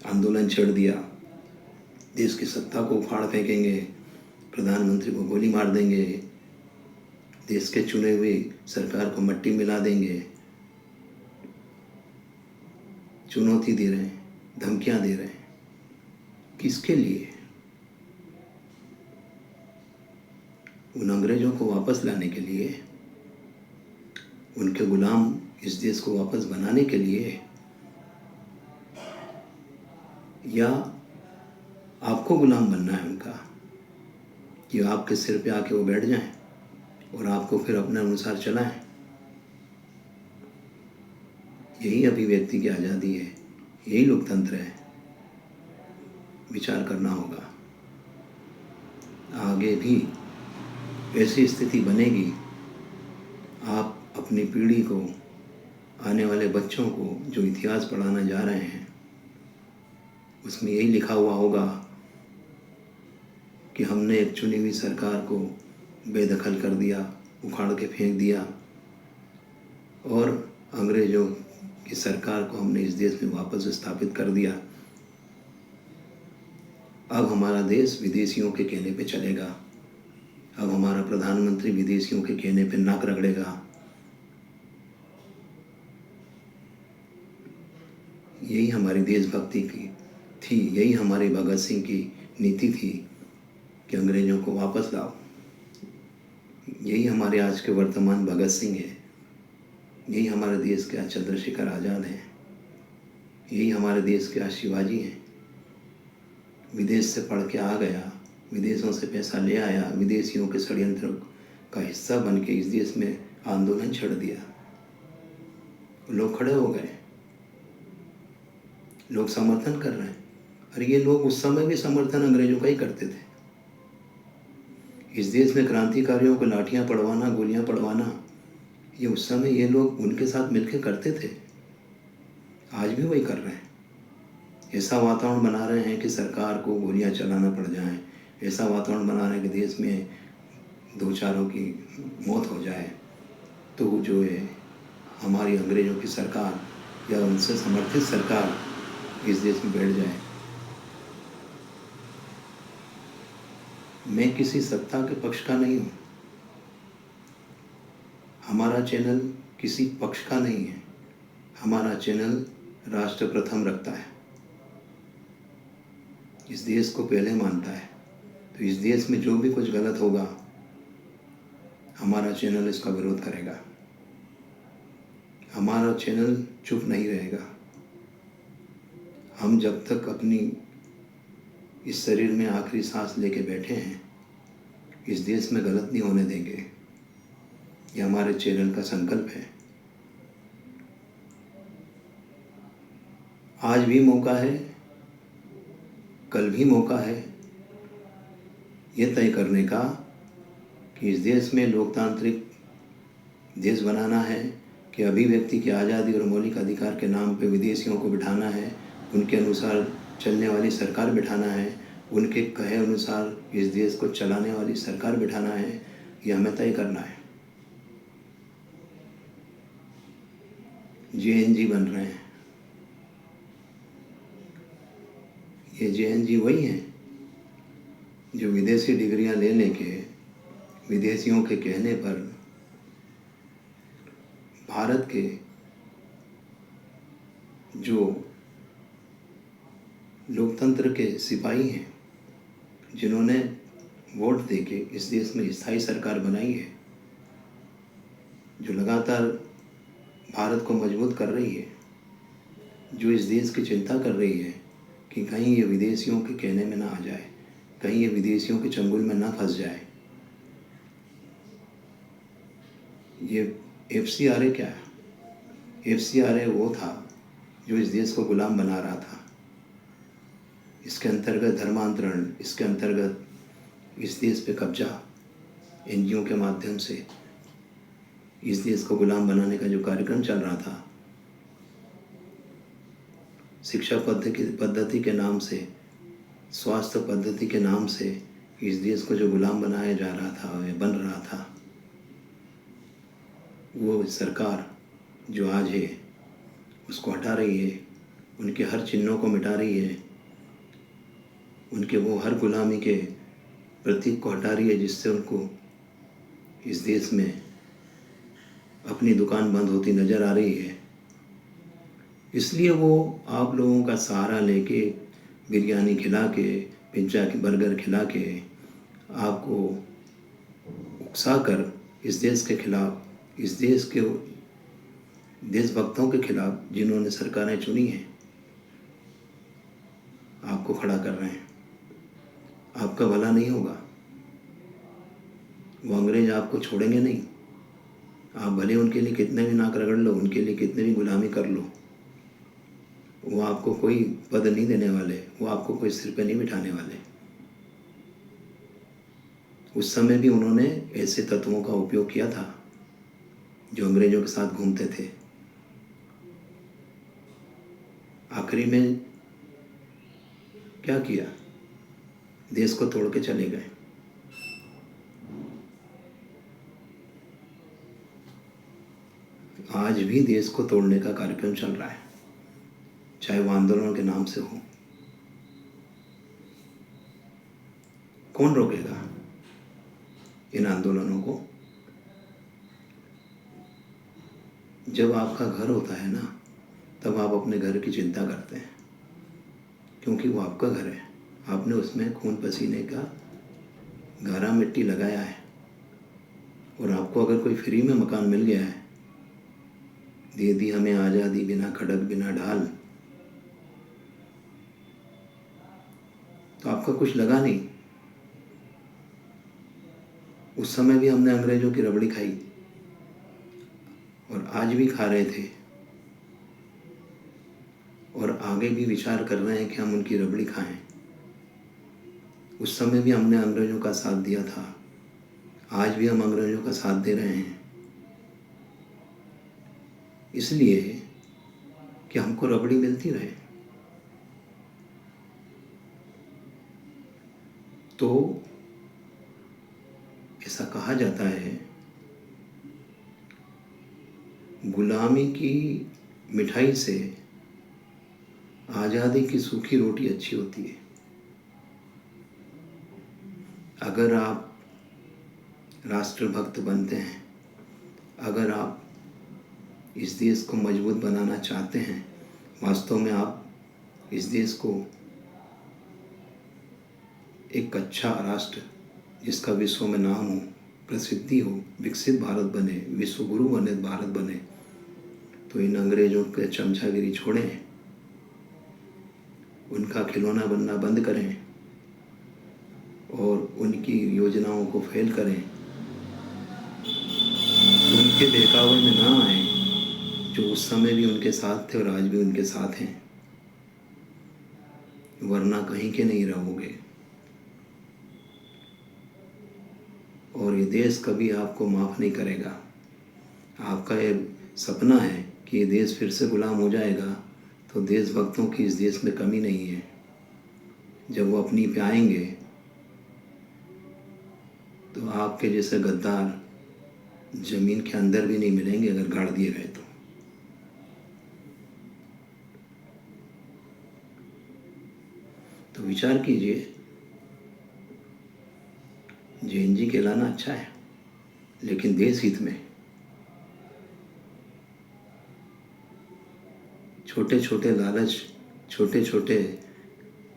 [SPEAKER 1] आंदोलन छेड़ दिया, देश की सत्ता को उखाड़ फेंकेंगे, प्रधानमंत्री को गोली मार देंगे, देश के चुने हुए सरकार को मट्टी मिला देंगे। चुनौती दे रहे हैं, धमकियां दे रहे हैं। किसके लिए? उन अंग्रेजों को वापस लाने के लिए, उनके गुलाम इस देश को वापस बनाने के लिए, या आपको गुलाम बनना है उनका कि आपके सिर पे आके वो बैठ जाएं और आपको फिर अपने अनुसार चलाएं। यही अभिव्यक्ति की आज़ादी है, यही लोकतंत्र है। विचार करना होगा। आगे भी ऐसी स्थिति बनेगी, आप अपनी पीढ़ी को, आने वाले बच्चों को जो इतिहास पढ़ाना जा रहे हैं, उसमें यही लिखा हुआ होगा कि हमने एक चुनी हुई सरकार को बेदखल कर दिया, उखाड़ के फेंक दिया और अंग्रेज़ों की सरकार को हमने इस देश में वापस स्थापित कर दिया। अब हमारा देश विदेशियों के कहने पे चलेगा। अब हमारा प्रधानमंत्री विदेशियों के कहने पे नाक रगड़ेगा। यही हमारी देशभक्ति की थी, यही हमारे भगत सिंह की नीति थी कि अंग्रेज़ों को वापस लाओ। यही हमारे आज के वर्तमान भगत सिंह है, यही हमारे देश के आज चंद्रशेखर आज़ाद हैं, यही हमारे देश के आज शिवाजी हैं। विदेश से पढ़ के आ गया, विदेशों से पैसा ले आया, विदेशियों के षड्यंत्र का हिस्सा बन के इस देश में आंदोलन छेड़ दिया। लोग खड़े हो गए, लोग समर्थन कर रहे हैं। और ये लोग उस समय भी समर्थन अंग्रेजों का ही करते थे। इस देश में क्रांतिकारियों को लाठियां पड़वाना, गोलियां पड़वाना, ये उस समय ये लोग उनके साथ मिलकर करते थे। आज भी वही कर रहे हैं। ऐसा वातावरण बना रहे हैं कि सरकार को गोलियां चलाना पड़ जाएं, ऐसा वातावरण बना रहे हैं कि देश में दो चारों की मौत हो जाए, तो जो है हमारी अंग्रेज़ों की सरकार या उनसे समर्थित सरकार इस देश में बैठ जाए। मैं किसी सत्ता के पक्ष का नहीं हूँ, हमारा चैनल किसी पक्ष का नहीं है, हमारा चैनल राष्ट्र प्रथम रखता है, इस देश को पहले मानता है। तो इस देश में जो भी कुछ गलत होगा, हमारा चैनल इसका विरोध करेगा। हमारा चैनल चुप नहीं रहेगा। हम जब तक अपनी इस शरीर में आखिरी सांस लेके बैठे हैं, इस देश में गलत नहीं होने देंगे। ये हमारे चैनल का संकल्प है। आज भी मौका है, कल भी मौका है ये तय करने का कि इस देश में लोकतांत्रिक देश बनाना है कि अभिव्यक्ति की आज़ादी और मौलिक अधिकार के नाम पे विदेशियों को बिठाना है, उनके अनुसार चलने वाली सरकार बिठाना है, उनके कहे अनुसार इस देश को चलाने वाली सरकार बिठाना है। ये हमें तय करना है। जेएनजी बन रहे हैं, ये जैन जी वही हैं जो विदेशी डिग्रियां ले लेके विदेशियों के कहने पर भारत के जो लोकतंत्र के सिपाही हैं, जिन्होंने वोट देके इस देश में स्थायी सरकार बनाई है, जो लगातार भारत को मजबूत कर रही है, जो इस देश की चिंता कर रही है कि कहीं ये विदेशियों के कहने में ना आ जाए, कहीं ये विदेशियों के चंगुल में ना फंस जाए। ये FCRA क्या है? FCRA वो था जो इस देश को गुलाम बना रहा था। इसके अंतर्गत धर्मांतरण, इसके अंतर्गत इस देश पे कब्जा, NGO के माध्यम से इस देश को गुलाम बनाने का जो कार्यक्रम चल रहा था, शिक्षा पद्धति के नाम से, स्वास्थ्य पद्धति के नाम से इस देश को जो गुलाम बनाया जा रहा था, या बन रहा था, वो सरकार जो आज है उसको हटा रही है, उनके हर चिन्हों को मिटा रही है, उनके वो हर गुलामी के प्रतीक को हटा रही है, जिससे उनको इस देश में अपनी दुकान बंद होती नज़र आ रही है। इसलिए वो आप लोगों का सहारा लेके बिरयानी खिला के, पिज्ज़ा के बर्गर खिला के आपको उकसा कर इस देश के खिलाफ, इस देश के देशभक्तों के खिलाफ जिन्होंने सरकारें चुनी हैं, आपको खड़ा कर रहे हैं। आपका भला नहीं होगा, वो अंग्रेज आपको छोड़ेंगे नहीं। आप भले उनके लिए कितने भी नाक रगड़ लो, उनके लिए कितने भी गुलामी कर लो, वो आपको कोई पद नहीं देने वाले, वो आपको कोई सिर पे नहीं बिठाने वाले। उस समय भी उन्होंने ऐसे तत्वों का उपयोग किया था जो अंग्रेजों के साथ घूमते थे। आखिरी में क्या किया? देश को तोड़ के चले गए। आज भी देश को तोड़ने का कार्यक्रम चल रहा है, चाहे वो आंदोलनों के नाम से हो। कौन रोकेगा इन आंदोलनों को? जब आपका घर होता है ना, तब आप अपने घर की चिंता करते हैं, क्योंकि वो आपका घर है। आपने उसमें खून पसीने का गारा मिट्टी लगाया है, और आपको अगर कोई फ्री में मकान मिल गया है, दे दी हमें आज़ादी बिना खड़क बिना ढाल, तो आपका कुछ लगा नहीं। उस समय भी हमने अंग्रेजों की रबड़ी खाई, और आज भी खा रहे थे, और आगे भी विचार कर रहे हैं कि हम उनकी रबड़ी खाएं। उस समय भी हमने अंग्रेजों का साथ दिया था, आज भी हम अंग्रेजों का साथ दे रहे हैं, इसलिए कि हमको रबड़ी मिलती रहे। तो ऐसा कहा जाता है, गुलामी की मिठाई से आज़ादी की सूखी रोटी अच्छी होती है। अगर आप राष्ट्रभक्त बनते हैं, अगर आप इस देश को मजबूत बनाना चाहते हैं, वास्तव में आप इस देश को एक अच्छा राष्ट्र, जिसका विश्व में नाम हो, प्रसिद्धि हो, विकसित भारत बने, विश्व गुरु बने भारत बने, तो इन अंग्रेजों के चमचागिरी छोड़ें, उनका खिलौना बनना बंद करें, और उनकी योजनाओं को फेल करें, उनके बहकावे में ना आए, जो उस समय भी उनके साथ थे और आज भी उनके साथ हैं, वरना कहीं के नहीं रहोगे। और ये देश कभी आपको माफ़ नहीं करेगा। आपका ये सपना है कि ये देश फिर से गुलाम हो जाएगा, तो देशभक्तों की इस देश में कमी नहीं है। जब वो अपनी पे आएंगे, तो आपके जैसे गद्दार ज़मीन के अंदर भी नहीं मिलेंगे, अगर गाड़ दिए गए तो तो विचार कीजिए, जेएनजी कहलाना अच्छा है, लेकिन देश हित में छोटे छोटे लालच, छोटे छोटे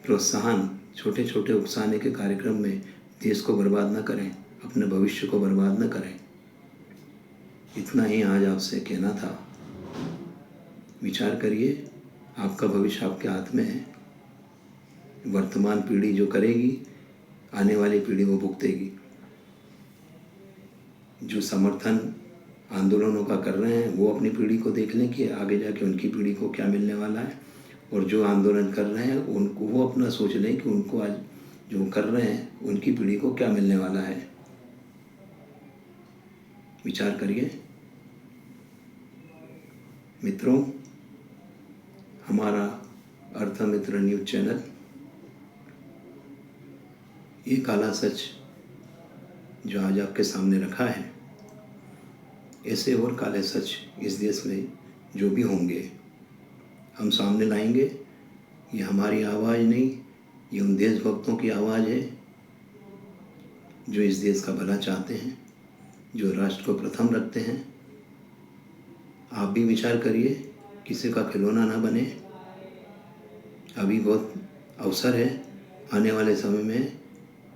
[SPEAKER 1] प्रोत्साहन, छोटे छोटे उकसाने के कार्यक्रम में देश को बर्बाद न करें, अपने भविष्य को बर्बाद न करें। इतना ही आज आपसे कहना था। विचार करिए, आपका भविष्य आपके हाथ में है। वर्तमान पीढ़ी जो करेगी, आने वाली पीढ़ी वो भुगतेगी। जो समर्थन आंदोलनों का कर रहे हैं वो अपनी पीढ़ी को देख लें कि आगे जाके उनकी पीढ़ी को क्या मिलने वाला है, और जो आंदोलन कर रहे हैं उनको वो अपना सोच लें कि उनको आज जो कर रहे हैं उनकी पीढ़ी को क्या मिलने वाला है। विचार करिए मित्रों। हमारा अर्थमित्र न्यूज़ चैनल ये काला सच जो आज आपके सामने रखा है, ऐसे और काले सच इस देश में जो भी होंगे हम सामने लाएंगे। ये हमारी आवाज़ नहीं, ये उन देशभक्तों की आवाज़ है जो इस देश का भला चाहते हैं, जो राष्ट्र को प्रथम रखते हैं। आप भी विचार करिए, किसी का खिलौना ना बने। अभी बहुत अवसर है, आने वाले समय में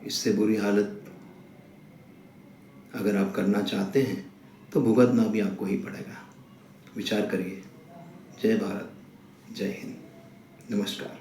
[SPEAKER 1] इससे बुरी हालत अगर आप करना चाहते हैं तो भुगतना भी आपको ही पड़ेगा। विचार करिए। जय भारत, जय हिंद, नमस्कार।